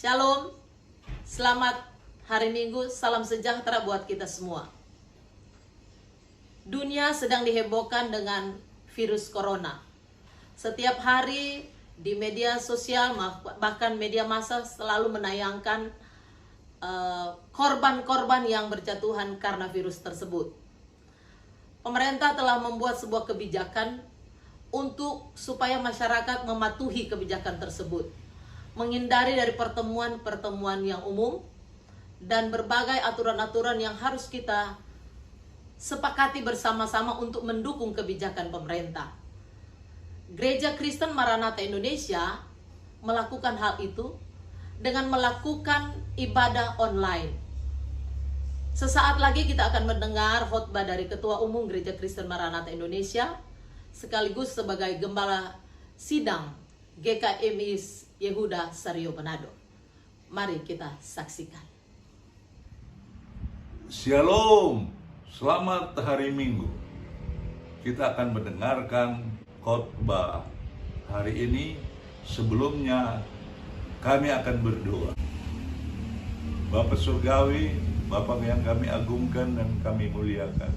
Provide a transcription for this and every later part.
Shalom, selamat hari Minggu, salam sejahtera buat kita semua. Dunia sedang dihebohkan dengan virus corona. Setiap hari di media sosial, bahkan media massa selalu menayangkan korban-korban yang berjatuhan karena virus tersebut. Pemerintah telah membuat sebuah kebijakan supaya masyarakat mematuhi kebijakan tersebut, menghindari dari pertemuan-pertemuan yang umum, dan berbagai aturan-aturan yang harus kita sepakati bersama-sama untuk mendukung kebijakan pemerintah. Gereja Kristen Maranatha Indonesia melakukan hal itu dengan melakukan ibadah online. Sesaat lagi kita akan mendengar khotbah dari Ketua Umum Gereja Kristen Maranatha Indonesia sekaligus sebagai Gembala Sidang GKMI Yehuda Sario Manado. Mari kita saksikan. Shalom, selamat hari Minggu. Kita akan mendengarkan khotbah hari ini. Sebelumnya kami akan berdoa. Bapa Surgawi, Bapa yang kami agungkan dan kami muliakan,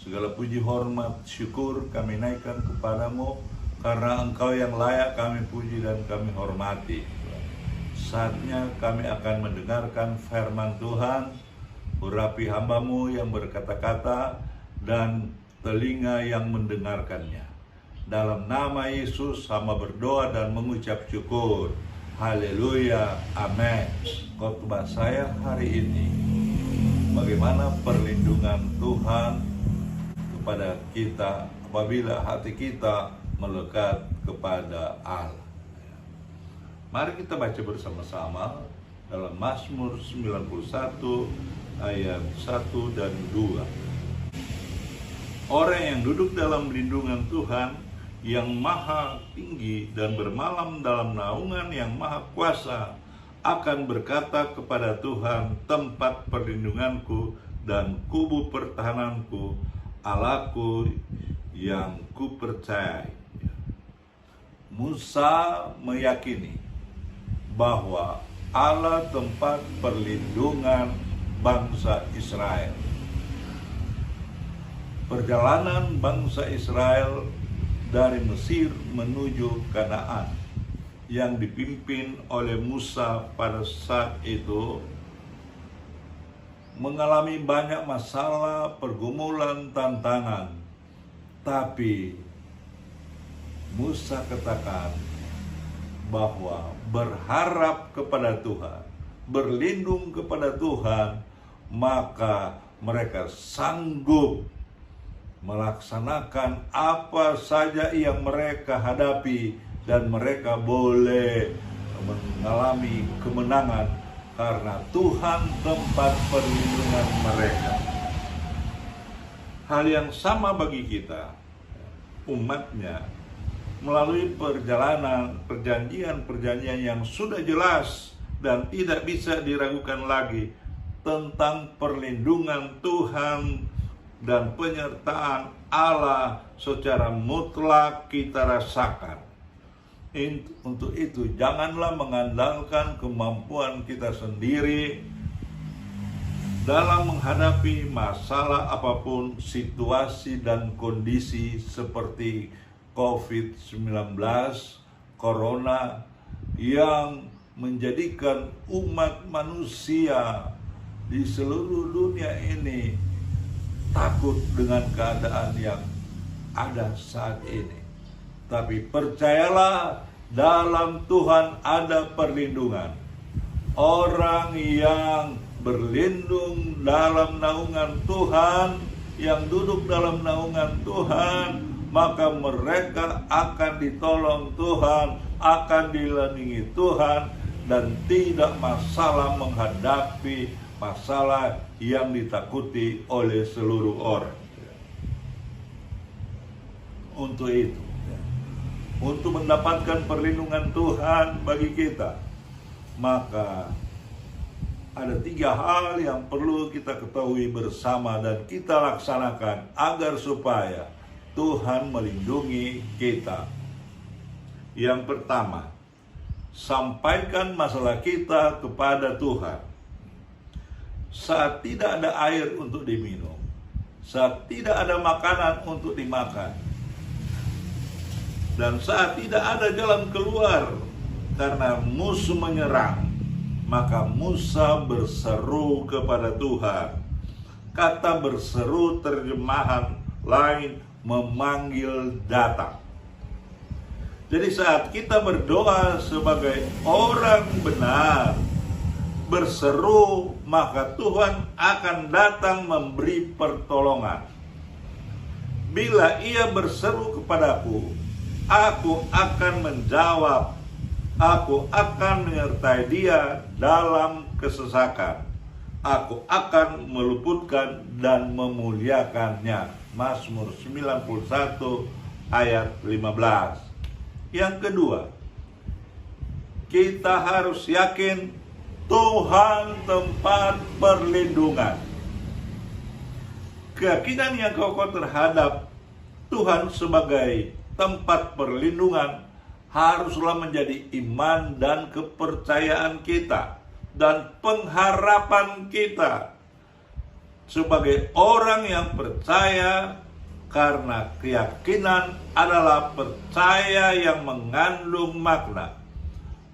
segala puji, hormat, syukur kami naikkan kepadamu, karena Engkau yang layak kami puji dan kami hormati. Saatnya kami akan mendengarkan firman Tuhan. Urapi hamba-Mu yang berkata-kata dan telinga yang mendengarkannya. Dalam nama Yesus hamba berdoa dan mengucap syukur. Haleluya, amin. Khotbah saya hari ini, bagaimana perlindungan Tuhan kepada kita apabila hati kita melekat kepada Allah. Mari kita baca bersama-sama dalam Mazmur 91 ayat 1 dan 2. Orang yang duduk dalam lindungan Tuhan yang maha tinggi dan bermalam dalam naungan yang maha kuasa akan berkata kepada Tuhan, tempat perlindunganku dan kubu pertahananku, Allahku yang kupercayai. Musa meyakini bahwa Allah tempat perlindungan bangsa Israel. Perjalanan bangsa Israel dari Mesir menuju Kanaan yang dipimpin oleh Musa pada saat itu mengalami banyak masalah, pergumulan, tantangan. Tapi Musa katakan bahwa berharap kepada Tuhan, berlindung kepada Tuhan, maka mereka sanggup melaksanakan apa saja yang mereka hadapi dan mereka boleh mengalami kemenangan karena Tuhan tempat perlindungan mereka. Hal yang sama bagi kita, umatnya, melalui perjanjian yang sudah jelas dan tidak bisa diragukan lagi tentang perlindungan Tuhan dan penyertaan Allah secara mutlak kita rasakan. Untuk itu janganlah mengandalkan kemampuan kita sendiri dalam menghadapi masalah apapun, situasi dan kondisi seperti COVID-19, Corona, yang menjadikan umat manusia di seluruh dunia ini takut dengan keadaan yang ada saat ini. Tapi percayalah, dalam Tuhan ada perlindungan. Orang yang berlindung dalam naungan Tuhan, yang duduk dalam naungan Tuhan, maka mereka akan ditolong Tuhan, akan dilindungi Tuhan, dan tidak masalah menghadapi masalah yang ditakuti oleh seluruh orang. Untuk itu, untuk mendapatkan perlindungan Tuhan bagi kita, maka ada 3 hal yang perlu kita ketahui bersama dan kita laksanakan agar supaya Tuhan melindungi kita. Yang pertama, sampaikan masalah kita kepada Tuhan. Saat tidak ada air untuk diminum, saat tidak ada makanan untuk dimakan, dan saat tidak ada jalan keluar karena musuh menyerang, maka Musa berseru kepada Tuhan. Kata berseru terjemahan lain memanggil datang. Jadi saat kita berdoa sebagai orang benar, berseru, maka Tuhan akan datang memberi pertolongan. Bila ia berseru kepadaku, aku akan menjawab. Aku akan menyertai dia dalam kesesakan. Aku akan meluputkan dan memuliakannya. Mazmur 91 ayat 15. Yang kedua, kita harus yakin Tuhan tempat perlindungan. Keyakinan yang kokoh terhadap Tuhan sebagai tempat perlindungan haruslah menjadi iman dan kepercayaan kita dan pengharapan kita sebagai orang yang percaya, karena keyakinan adalah percaya yang mengandung makna,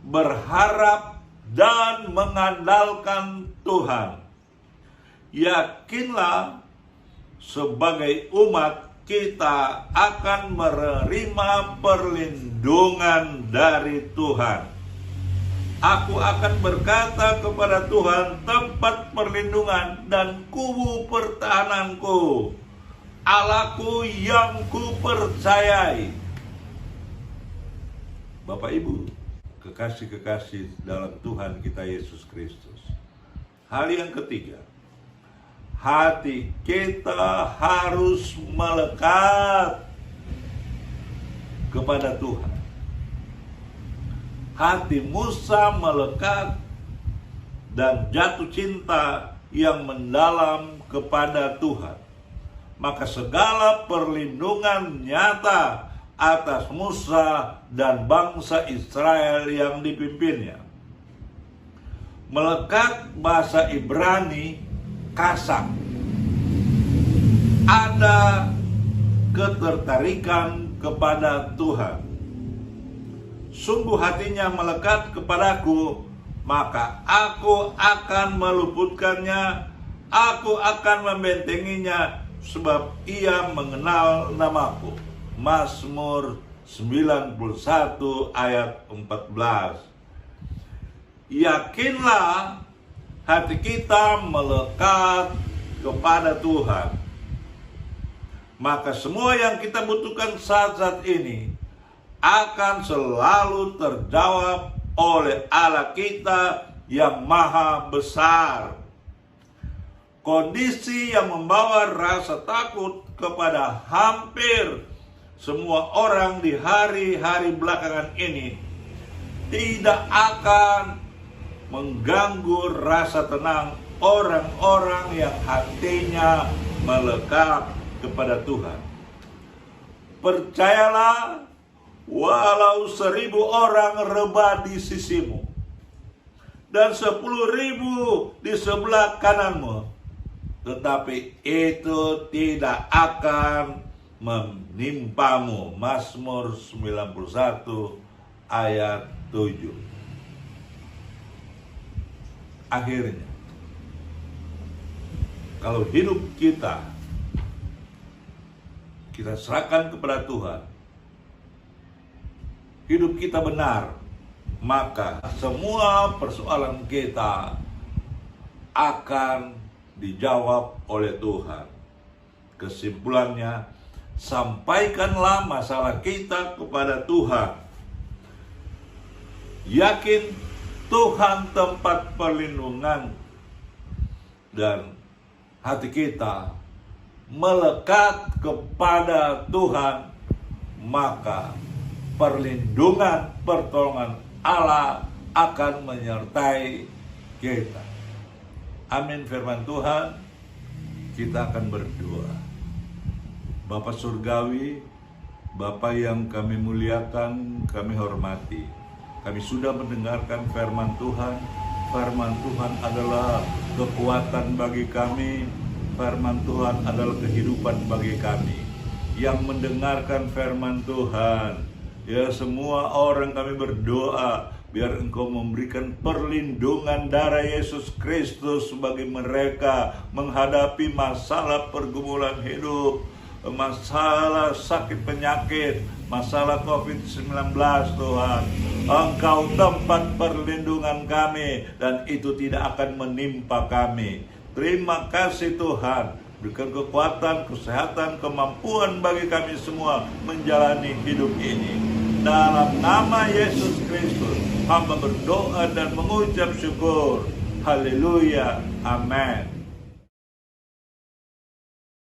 berharap dan mengandalkan Tuhan. Yakinlah sebagai umat kita akan menerima perlindungan dari Tuhan. Aku akan berkata kepada Tuhan, tempat perlindungan dan kubu pertahananku, Allahku yang kupercayai. Bapak Ibu, kekasih-kekasih dalam Tuhan kita Yesus Kristus. Hal yang ketiga, hati kita harus melekat kepada Tuhan. Hati Musa melekat dan jatuh cinta yang mendalam kepada Tuhan. Maka segala perlindungan nyata atas Musa dan bangsa Israel yang dipimpinnya. Melekat bahasa Ibrani kasam. Ada ketertarikan kepada Tuhan. Sungguh hatinya melekat kepadaku, maka aku akan meluputkannya, aku akan membentenginya, sebab ia mengenal namaku. Mazmur 91 ayat 14. Yakinlah hati kita melekat kepada Tuhan, maka semua yang kita butuhkan saat-saat ini akan selalu terjawab oleh Allah kita yang maha besar. Kondisi yang membawa rasa takut kepada hampir semua orang di hari-hari belakangan ini tidak akan mengganggu rasa tenang orang-orang yang hatinya melekat kepada Tuhan. Percayalah, walau 1.000 orang rebah di sisimu dan 10.000 di sebelah kananmu, tetapi itu tidak akan menimpamu. Mazmur 91 ayat 7. Akhirnya, kalau hidup kita serahkan kepada Tuhan, hidup kita benar, maka semua persoalan kita akan dijawab oleh Tuhan. Kesimpulannya, sampaikanlah masalah kita kepada Tuhan. Yakin Tuhan tempat perlindungan, dan hati kita melekat kepada Tuhan, maka perlindungan, pertolongan Allah akan menyertai kita. Amin firman Tuhan. Kita akan berdoa. Bapa Surgawi, Bapa yang kami muliakan, kami hormati, Kami sudah mendengarkan firman Tuhan. Firman Tuhan adalah kekuatan bagi kami. Firman Tuhan adalah kehidupan bagi kami. Yang mendengarkan firman Tuhan, ya semua orang kami berdoa, biar Engkau memberikan perlindungan darah Yesus Kristus bagi mereka menghadapi masalah pergumulan hidup, masalah sakit penyakit, masalah COVID-19 Tuhan. Engkau tempat perlindungan kami dan itu tidak akan menimpa kami. Terima kasih Tuhan. Berikan kekuatan, kesehatan, kemampuan bagi kami semua menjalani hidup ini. Dalam nama Yesus Kristus, hamba berdoa dan mengucap syukur. Haleluya. Amin.